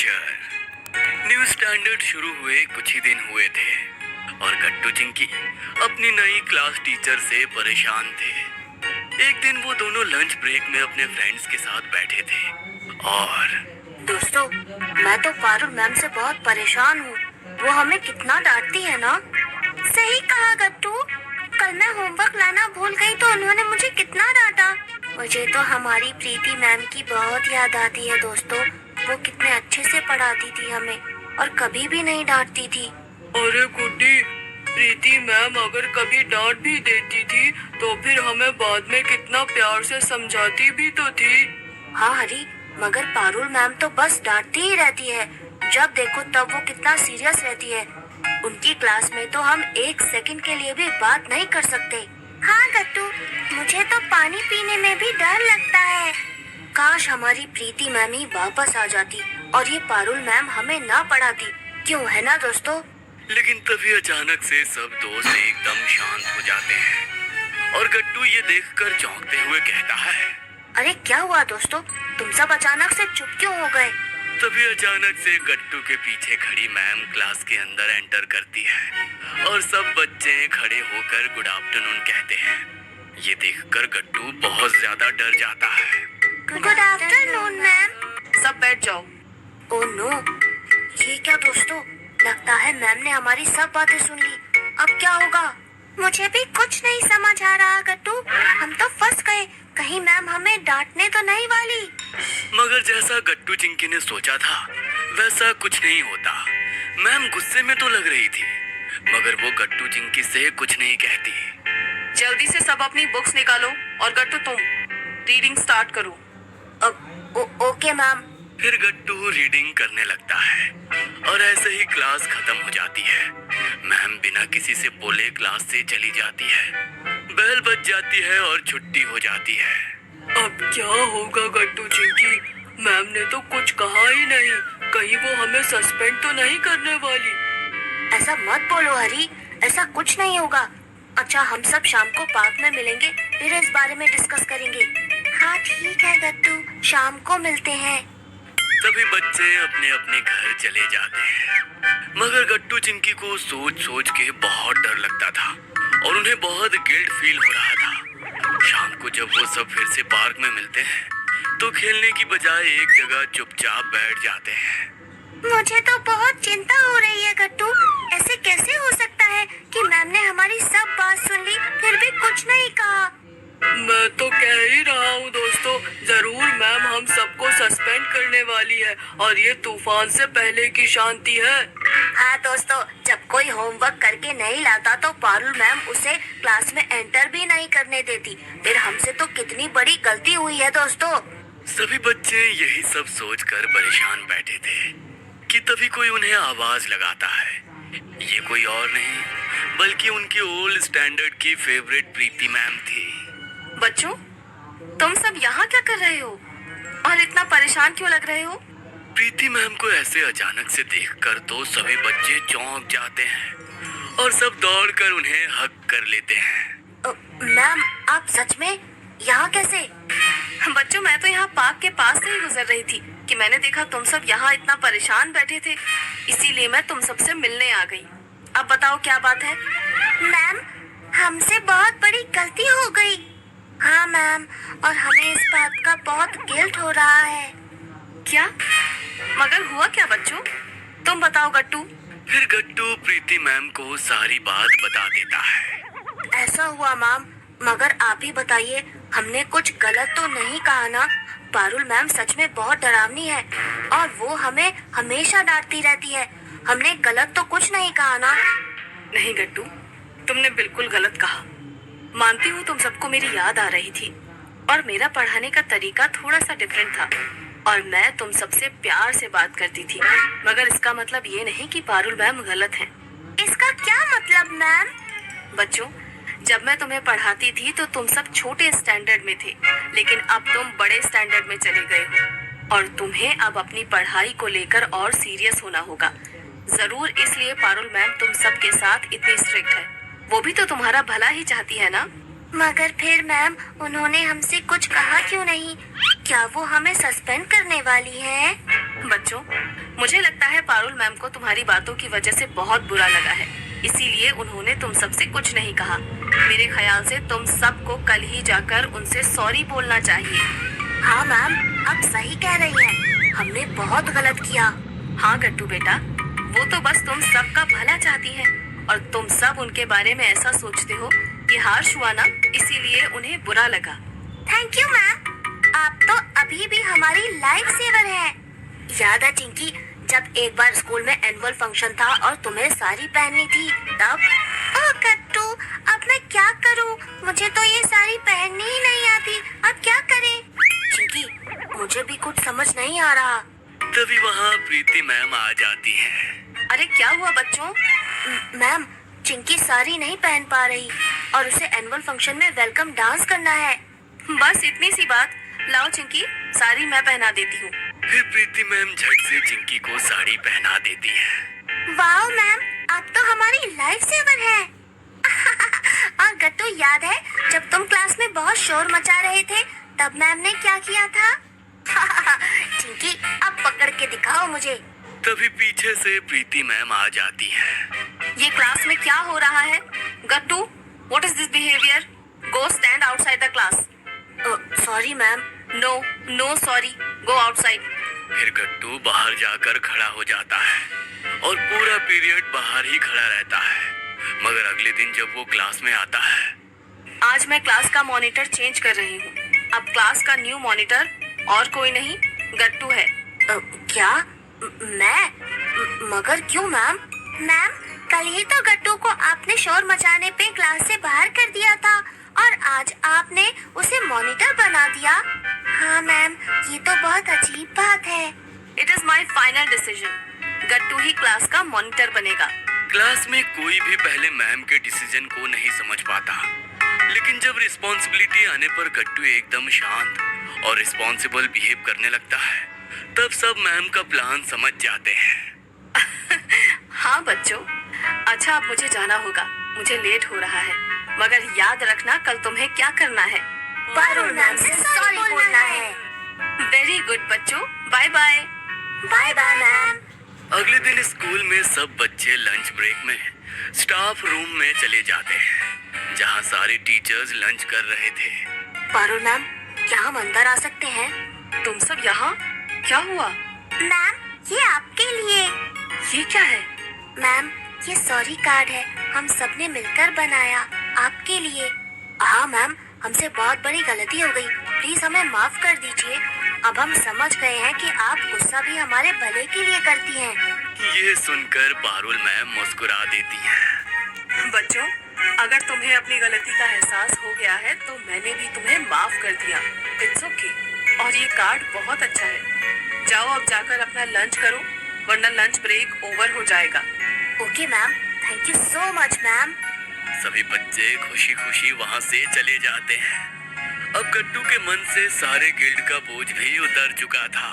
Teacher. New standard शुरू हुए कुछ ही दिन हुए थे और गट्टू चिंकी अपनी नई क्लास टीचर से परेशान थे। एक दिन वो दोनों लंच ब्रेक में अपने फ्रेंड्स के साथ बैठे थे और दोस्तों, मैं तो पारुल मैम से बहुत परेशान हूँ। वो हमें कितना डांटती है ना। सही कहा गट्टू। कल मैं होमवर्क लाना भूल गई तो उन्होंने मुझे कितना डांटा। मुझे तो हमारी प्रीति मैम की बहुत याद आती है दोस्तों। वो कितने अच्छे से पढ़ाती थी हमें और कभी भी नहीं डांटती थी। अरे गुड्डी, प्रीति मैम अगर कभी डांट भी देती थी तो फिर हमें बाद में कितना प्यार से समझाती भी तो थी। हाँ हरी, मगर पारुल मैम तो बस डांटती ही रहती है। जब देखो तब वो कितना सीरियस रहती है। उनकी क्लास में तो हम एक सेकंड के लिए भी बात नहीं कर सकते। हाँ गट्टू, मुझे तो पानी पीने में भी डर लगता है। काश हमारी प्रीति मैम ही वापस आ जाती और ये पारुल मैम हमें ना पढ़ाती। क्यों, है ना दोस्तों? लेकिन तभी अचानक से सब दोस्त एकदम शांत हो जाते हैं और गट्टू ये देखकर चौंकते हुए कहता है, अरे क्या हुआ दोस्तों? तुम सब अचानक से चुप क्यों हो गए? तभी अचानक से गट्टू के पीछे खड़ी मैम क्लास के अंदर एंटर करती है और सब बच्चे खड़े होकर गुड आफ्टरनून कहते हैं। ये देखकर गट्टू बहुत ज्यादा डर जाता है। Good afternoon ma'am. सब बैठ जाओ। ओह नो, ये क्या दोस्तों? लगता है मैम ने हमारी सब बातें सुन ली। अब क्या होगा? मुझे भी कुछ नहीं समझ आ रहा गट्टू। हम तो फंस गए। कहीं मैम हमें डांटने तो नहीं वाली। मगर जैसा गट्टू चिंकी ने सोचा था वैसा कुछ नहीं होता। मैम गुस्से में तो लग रही थी मगर वो गट्टू चिंकी से कुछ नहीं कहती। जल्दी से सब अपनी बुक्स निकालो और गट्टू तुम रीडिंग स्टार्ट करो। Okay ma'am. फिर गट्टू रीडिंग करने लगता है और ऐसे ही क्लास खत्म हो जाती है। मैम बिना किसी से बोले क्लास से चली जाती है। बेल बज जाती है और छुट्टी हो जाती है। अब क्या होगा गट्टू चिंकी? मैम ने तो कुछ कहा ही नहीं। कहीं वो हमें सस्पेंड तो नहीं करने वाली? ऐसा मत बोलो हरी, ऐसा कुछ नहीं होगा। अच्छा, हम सब शाम को पार्क में मिलेंगे, फिर इस बारे में डिस्कस करेंगे। हाँ ठीक है गट्टू, शाम को मिलते हैं। सभी बच्चे अपने अपने घर चले जाते हैं मगर गट्टू चिंकी को सोच सोच के बहुत डर लगता था और उन्हें बहुत गिल्ट फील हो रहा था। शाम को जब वो सब फिर से पार्क में मिलते हैं तो खेलने की बजाय एक जगह चुपचाप बैठ जाते हैं। मुझे तो बहुत चिंता हो रही है गट्टू। ऐसे कैसे हो सकता है कि मैम ने हमारी सब बात सुन ली फिर भी कुछ नहीं कहा? मैं तो कह ही रहा हूँ दोस्तों, जरूर मैम हम सबको सस्पेंड करने वाली है और ये तूफान से पहले की शांति है। हाँ दोस्तों, जब कोई होमवर्क करके नहीं लाता तो पारुल मैम उसे क्लास में एंटर भी नहीं करने देती। फिर हमसे तो कितनी बड़ी गलती हुई है दोस्तों। सभी बच्चे यही सब सोचकर परेशान बैठे थे कि तभी कोई उन्हें आवाज लगाता है। ये कोई और नहीं बल्कि उनकी ओल्ड स्टैंडर्ड की फेवरेट प्रीति मैम थी। बच्चों, तुम सब यहाँ क्या कर रहे हो और इतना परेशान क्यों लग रहे हो? प्रीति मैम को ऐसे अचानक से देखकर तो सभी बच्चे चौंक जाते हैं और सब दौड़कर उन्हें हग कर लेते हैं। मैम, आप सच में यहाँ कैसे? बच्चों, मैं तो यहाँ पार्क के पास से ही गुजर रही थी कि मैंने देखा तुम सब यहाँ इतना परेशान बैठे थे, इसीलिए मैं तुम सबसे मिलने आ गई। अब बताओ क्या बात है? मैम, हमसे बहुत बड़ी गलती हो गई। हाँ मैम, और हमें इस बात का बहुत गिल्ट हो रहा है। क्या? मगर हुआ क्या बच्चों? तुम बताओ गट्टू। फिर गट्टू प्रीति मैम को सारी बात बता देता है। ऐसा हुआ मैम, मगर आप ही बताइए, हमने कुछ गलत तो नहीं कहा ना? पारुल मैम सच में बहुत डरावनी है और वो हमें हमेशा डांटती रहती है। हमने गलत तो कुछ नहीं कहा ना? नहीं गट्टू, तुमने बिल्कुल गलत कहा। मानती हूँ तुम सबको मेरी याद आ रही थी और मेरा पढ़ाने का तरीका थोड़ा सा डिफरेंट था और मैं तुम सबसे प्यार से बात करती थी, मगर इसका मतलब ये नहीं कि पारुल मैम गलत हैं। इसका क्या मतलब मैम? बच्चों, जब मैं तुम्हें पढ़ाती थी तो तुम सब छोटे स्टैंडर्ड में थे, लेकिन अब तुम बड़े स्टैंडर्ड में चले गए हो और तुम्हें अब अपनी पढ़ाई को लेकर और सीरियस होना होगा। जरूर इसलिए पारुल मैम तुम सबके साथ इतनी स्ट्रिक्ट है। वो भी तो तुम्हारा भला ही चाहती है ना? मगर फिर मैम, उन्होंने हमसे कुछ कहा क्यों नहीं? क्या वो हमें सस्पेंड करने वाली है? बच्चों, मुझे मुझे लगता है पारुल मैम को तुम्हारी बातों की वजह से बहुत बुरा लगा है, इसीलिए उन्होंने तुम सबसे कुछ नहीं कहा। मेरे ख्याल से तुम सबको कल ही जाकर उनसे सॉरी बोलना चाहिए। हाँ मैम, आप सही कह रही हैं। हमने बहुत गलत किया। हाँ गट्टू बेटा, वो तो बस तुम सबका भला चाहती है और तुम सब उनके बारे में ऐसा सोचते हो। ये हार्श हुआ ना, इसीलिए उन्हें बुरा लगा। थैंक यू मैम, आप तो अभी भी हमारी लाइफ सेवर हैं। याद है चिंकी, जब एक बार स्कूल में एनुअल फंक्शन था और तुम्हें साड़ी पहननी थी तब? ओह कट्टू, अब मैं क्या करूं? मुझे तो ये साड़ी पहननी ही नहीं आती। अब क्या करें? चिंकी, मुझे भी कुछ समझ नहीं आ रहा। तभी वहाँ प्रीति मैम आ जाती है। अरे क्या हुआ बच्चों? मैम, चिंकी साड़ी नहीं पहन पा रही और उसे एनुअल फंक्शन में वेलकम डांस करना है। बस इतनी सी बात। लाओ चिंकी, साड़ी मैं पहना देती हूँ। फिर प्रीति मैम झट से चिंकी को साड़ी पहना देती है। वाह मैम, आप तो हमारी लाइफ सेवर हैं। और गट्टू, याद है जब तुम क्लास में बहुत शोर मचा रहे थे तब मैम ने क्या किया था? चिंकी, अब पकड़ के दिखाओ मुझे। तभी पीछे से प्रीति मैम आ जाती है। ये क्लास में क्या हो रहा है? Gattu, what is this behaviour? Go stand outside the class. Sorry ma'am. No no sorry, go outside. फिर गट्टू बाहर जाकर खड़ा हो जाता है और पूरा पीरियड बाहर ही खड़ा रहता है। मगर अगले दिन जब वो क्लास में आता है, आज मैं क्लास का मॉनिटर चेंज कर रही हूँ। अब क्लास का न्यू मॉनिटर और कोई नहीं, गट्टू है। क्या? मगर क्यों मैम? मैम, कल ही तो गट्टू को आपने शोर मचाने पे क्लास से बाहर कर दिया था और आज आपने उसे मॉनिटर बना दिया। हाँ मैम, ये तो बहुत अजीब बात है। It is my final decision. Gattu he class का मॉनिटर बनेगा। क्लास में कोई भी पहले मैम के डिसीजन को नहीं समझ पाता, लेकिन जब रिस्पॉन्सिबिलिटी आने पर गट्टू एकदम शांत और रिस्पॉन्सिबल बिहेव करने लगता है, तब सब मैम का प्लान समझ जाते हैं। हाँ बच्चों, अच्छा अब मुझे जाना होगा, मुझे लेट हो रहा है। मगर याद रखना कल तुम्हें क्या करना है। पारुल मैम से सॉरी बोलना है। वेरी गुड बच्चों, bye bye. Bye bye ma'am. अगले दिन स्कूल में सब बच्चे लंच ब्रेक में स्टाफ रूम में चले जाते हैं, जहाँ सारे टीचर्स लंच कर रहे थे। पारुल मैम, क्या हम अंदर आ सकते हैं? तुम सब यहाँ? क्या हुआ? मैम, ये आपके लिए। ये क्या है? मैम, ये सॉरी कार्ड है, हम सबने मिलकर बनाया आपके लिए। हाँ मैम, हमसे बहुत बड़ी गलती हो गई, प्लीज हमें माफ कर दीजिए। अब हम समझ गए हैं कि आप गुस्सा भी हमारे भले के लिए करती हैं। ये सुनकर पारुल मैम मुस्कुरा देती हैं। बच्चों, अगर तुम्हें अपनी गलती का एहसास हो गया है तो मैंने भी तुम्हें माफ कर दिया। It's okay. और ये कार्ड बहुत अच्छा है। जाओ अब जाकर अपना लंच करो, वरना लंच ब्रेक ओवर हो जाएगा। Okay ma'am, thank you so much ma'am. सभी बच्चे खुशी खुशी वहाँ से चले जाते हैं। अब गट्टू के मन से सारे गिल्ड का बोझ भी उतर चुका था।